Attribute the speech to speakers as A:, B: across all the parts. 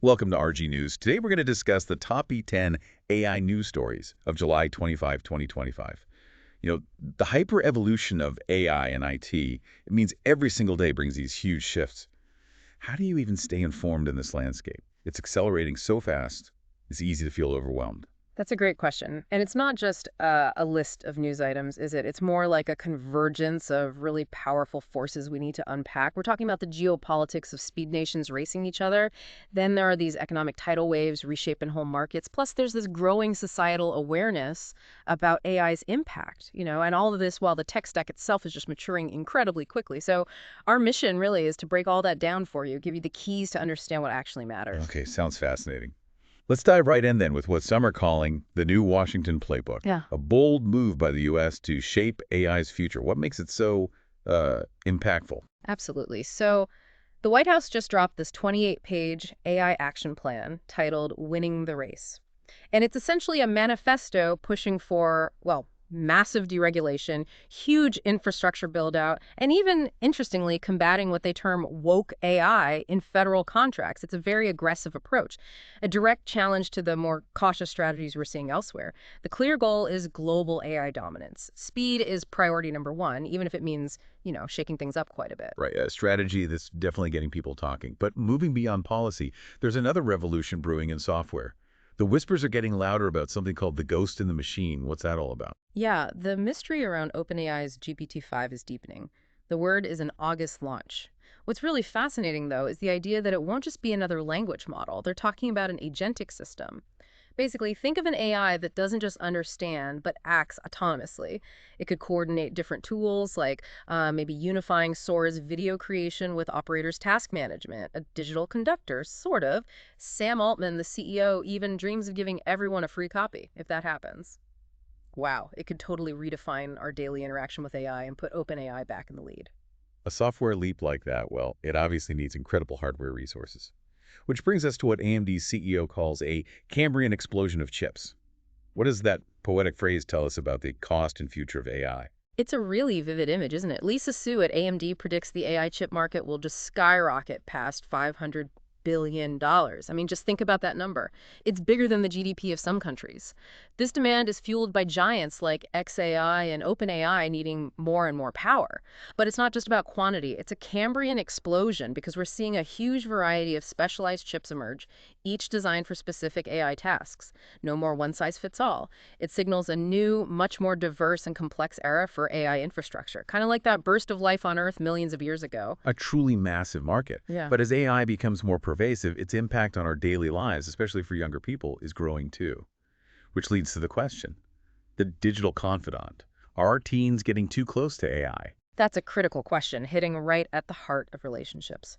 A: Welcome to RG News. Today we're going to discuss the top 10 AI news stories of July 25, 2025. The hyper-evolution of AI and IT, it means every single day brings these huge shifts. How do you even stay informed in this landscape? It's accelerating so fast, it's easy to feel overwhelmed.
B: That's a great question. And it's not just a list of news items, is it? It's more like a convergence of really powerful forces we need to unpack. We're talking about the geopolitics of speed nations racing each other. Then there are these economic tidal waves reshaping whole markets. Plus, there's this growing societal awareness about AI's impact, and all of this while the tech stack itself is just maturing incredibly quickly. So our mission really is to break all that down for you, give you the keys to understand what actually matters.
A: Okay, sounds fascinating. Let's dive right in then with what some are calling the new Washington playbook,
B: Yeah.
A: a bold move by the U.S. to shape AI's future. What makes it so impactful?
B: Absolutely. So the White House just dropped this 28-page AI action plan titled Winning the Race. And it's essentially a manifesto pushing for, well, massive deregulation, huge infrastructure build out, and even, interestingly, combating what they term woke AI in federal contracts. It's a very aggressive approach, a direct challenge to the more cautious strategies we're seeing elsewhere. The clear goal is global AI dominance. Speed is priority number one, even if it means, shaking things up quite a bit.
A: Right, a strategy that's definitely getting people talking. But moving beyond policy, there's another revolution brewing in software. The whispers are getting louder about something called the ghost in the machine. What's that all about?
B: Yeah, the mystery around OpenAI's GPT-5 is deepening. The word is an August launch. What's really fascinating, though, is the idea that it won't just be another language model. They're talking about an agentic system. Basically, think of an AI that doesn't just understand, but acts autonomously. It could coordinate different tools, like maybe unifying Sora's video creation with operators' task management, a digital conductor, sort of. Sam Altman, the CEO, even dreams of giving everyone a free copy, if that happens. Wow, it could totally redefine our daily interaction with AI and put OpenAI back in the lead.
A: A software leap like that, well, it obviously needs incredible hardware resources. Which brings us to what AMD's CEO calls a Cambrian explosion of chips. What does that poetic phrase tell us about the cost and future of AI?
B: It's a really vivid image, isn't it? Lisa Su at AMD predicts the AI chip market will just skyrocket past $500 billion. I mean, just think about that number. It's bigger than the GDP of some countries. This demand is fueled by giants like XAI and OpenAI needing more and more power. But it's not just about quantity. It's a Cambrian explosion because we're seeing a huge variety of specialized chips emerge, each designed for specific AI tasks. No more one size fits all. It signals a new, much more diverse and complex era for AI infrastructure, kind of like that burst of life on Earth millions of years ago.
A: A truly massive market.
B: Yeah.
A: But as AI becomes more pervasive, its impact on our daily lives, especially for younger people, is growing too. Which leads to the question, the digital confidant. Are our teens getting too close to AI?
B: That's a critical question, hitting right at the heart of relationships.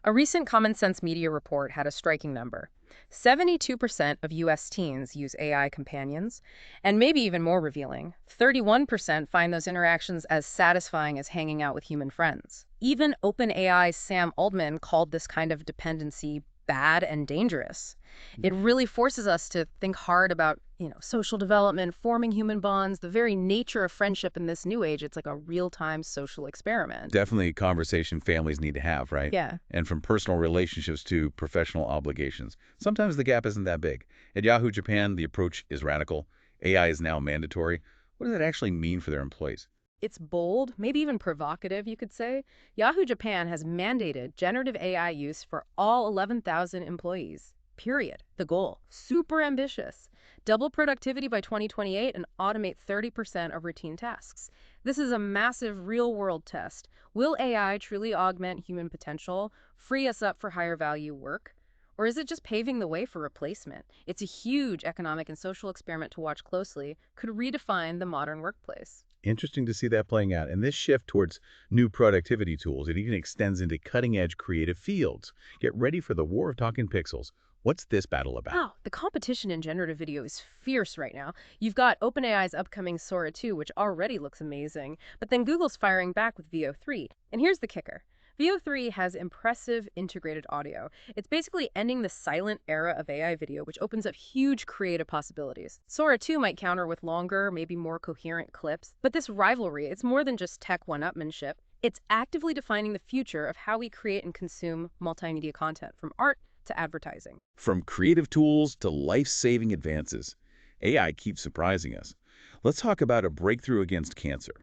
B: A recent Common Sense Media report had a striking number. 72% of U.S. teens use AI companions, and maybe even more revealing, 31% find those interactions as satisfying as hanging out with human friends. Even OpenAI's Sam Altman called this kind of dependency bad and dangerous. It really forces us to think hard about, social development, forming human bonds, the very nature of friendship in this new age. It's like a real-time social experiment.
A: Definitely a conversation families need to have, right?
B: Yeah.
A: And from personal relationships to professional obligations. Sometimes the gap isn't that big. At Yahoo Japan, the approach is radical. AI is now mandatory. What does that actually mean for their employees?
B: It's bold, maybe even provocative, you could say. Yahoo Japan has mandated generative AI use for all 11,000 employees. Period. The goal. Super ambitious. Double productivity by 2028 and automate 30% of routine tasks. This is a massive real-world test. Will AI truly augment human potential, free us up for higher value work? Or is it just paving the way for replacement? It's a huge economic and social experiment to watch closely, could redefine the modern workplace.
A: Interesting to see that playing out. And this shift towards new productivity tools, it even extends into cutting-edge creative fields. Get ready for the war of talking pixels. What's this battle about?
B: Wow, the competition in generative video is fierce right now. You've got OpenAI's upcoming Sora 2, which already looks amazing, but then Google's firing back with Veo 3. And here's the kicker. Veo 3 has impressive integrated audio. It's basically ending the silent era of AI video, which opens up huge creative possibilities. Sora 2 might counter with longer, maybe more coherent clips, but this rivalry, it's more than just tech one-upmanship. It's actively defining the future of how we create and consume multimedia content, from art to advertising.
A: From creative tools to life-saving advances, AI keeps surprising us. Let's talk about a breakthrough against cancer.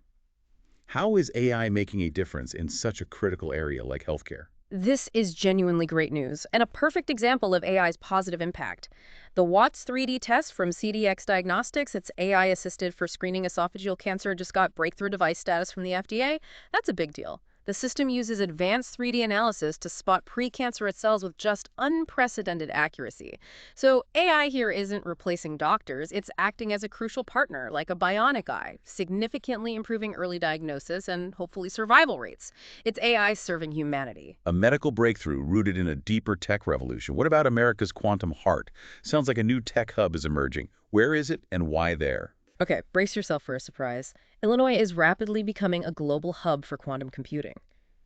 A: How is AI making a difference in such a critical area like healthcare?
B: This is genuinely great news and a perfect example of AI's positive impact. The Watts 3D test from CDX Diagnostics, it's AI assisted for screening esophageal cancer, just got breakthrough device status from the FDA. That's a big deal. The system uses advanced 3D analysis to spot precancerous cells with just unprecedented accuracy. So AI here isn't replacing doctors, it's acting as a crucial partner, like a bionic eye, significantly improving early diagnosis and hopefully survival rates. It's AI serving humanity.
A: A medical breakthrough rooted in a deeper tech revolution. What about America's quantum heart? Sounds like a new tech hub is emerging. Where is it and why there?
B: Okay, brace yourself for a surprise. Illinois is rapidly becoming a global hub for quantum computing.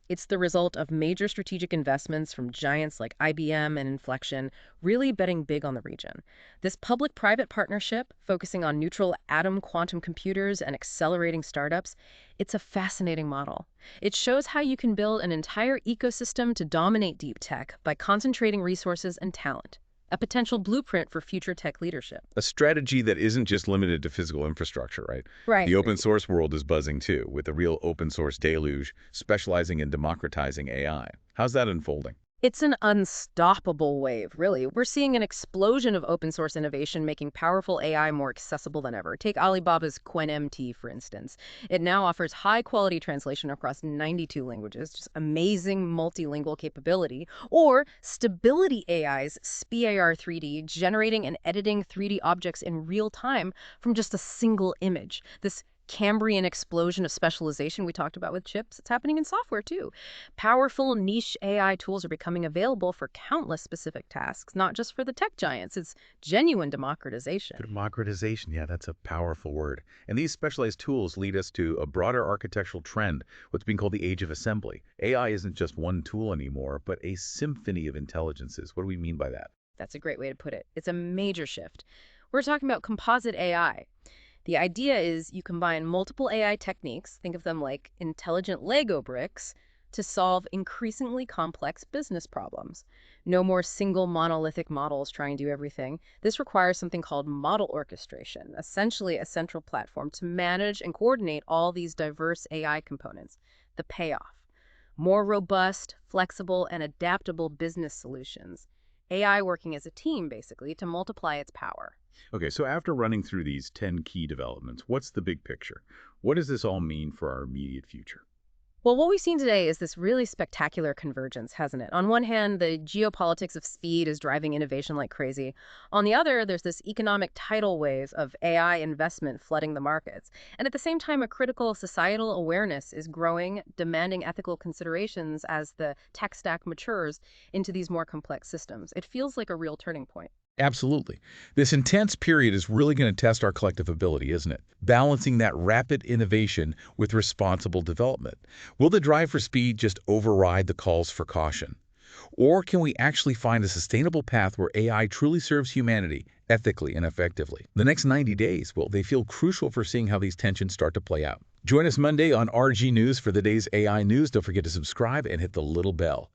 B: It's the result of major strategic investments from giants like IBM and Inflection, really betting big on the region. This public-private partnership, focusing on neutral atom quantum computers and accelerating startups, it's a fascinating model. It shows how you can build an entire ecosystem to dominate deep tech by concentrating resources and talent. A potential blueprint for future tech leadership.
A: A strategy that isn't just limited to physical infrastructure, right?
B: Right.
A: The open source world is buzzing too, with a real open source deluge specializing in democratizing AI. How's that unfolding?
B: It's an unstoppable wave, really. We're seeing an explosion of open source innovation making powerful AI more accessible than ever. Take Alibaba's QuenMT, for instance. It now offers high-quality translation across 92 languages, just amazing multilingual capability. Or Stability AI's SPAR3D, generating and editing 3D objects in real time from just a single image. This Cambrian explosion of specialization we talked about with chips, it's happening in software too. Powerful niche AI tools are becoming available for countless specific tasks, not just for the tech giants. It's genuine democratization.
A: Democratization, yeah, that's a powerful word. And these specialized tools lead us to a broader architectural trend, what's being called the age of assembly. AI isn't just one tool anymore, but a symphony of intelligences. What do we mean by that?
B: That's a great way to put it. It's a major shift. We're talking about composite AI. The idea is you combine multiple AI techniques, think of them like intelligent Lego bricks, to solve increasingly complex business problems. No more single monolithic models trying to do everything. This requires something called model orchestration, essentially a central platform to manage and coordinate all these diverse AI components. The payoff: more robust, flexible, and adaptable business solutions. AI working as a team, basically, to multiply its power.
A: Okay, so after running through these 10 key developments, what's the big picture? What does this all mean for our immediate future?
B: Well, what we've seen today is this really spectacular convergence, hasn't it? On one hand, the geopolitics of speed is driving innovation like crazy. On the other, there's this economic tidal wave of AI investment flooding the markets. And at the same time, a critical societal awareness is growing, demanding ethical considerations as the tech stack matures into these more complex systems. It feels like a real turning point.
A: Absolutely. This intense period is really going to test our collective ability, isn't it? Balancing that rapid innovation with responsible development. Will the drive for speed just override the calls for caution? Or can we actually find a sustainable path where AI truly serves humanity ethically and effectively? The next 90 days, well, they feel crucial for seeing how these tensions start to play out. Join us Monday on RG News for the day's AI news. Don't forget to subscribe and hit the little bell.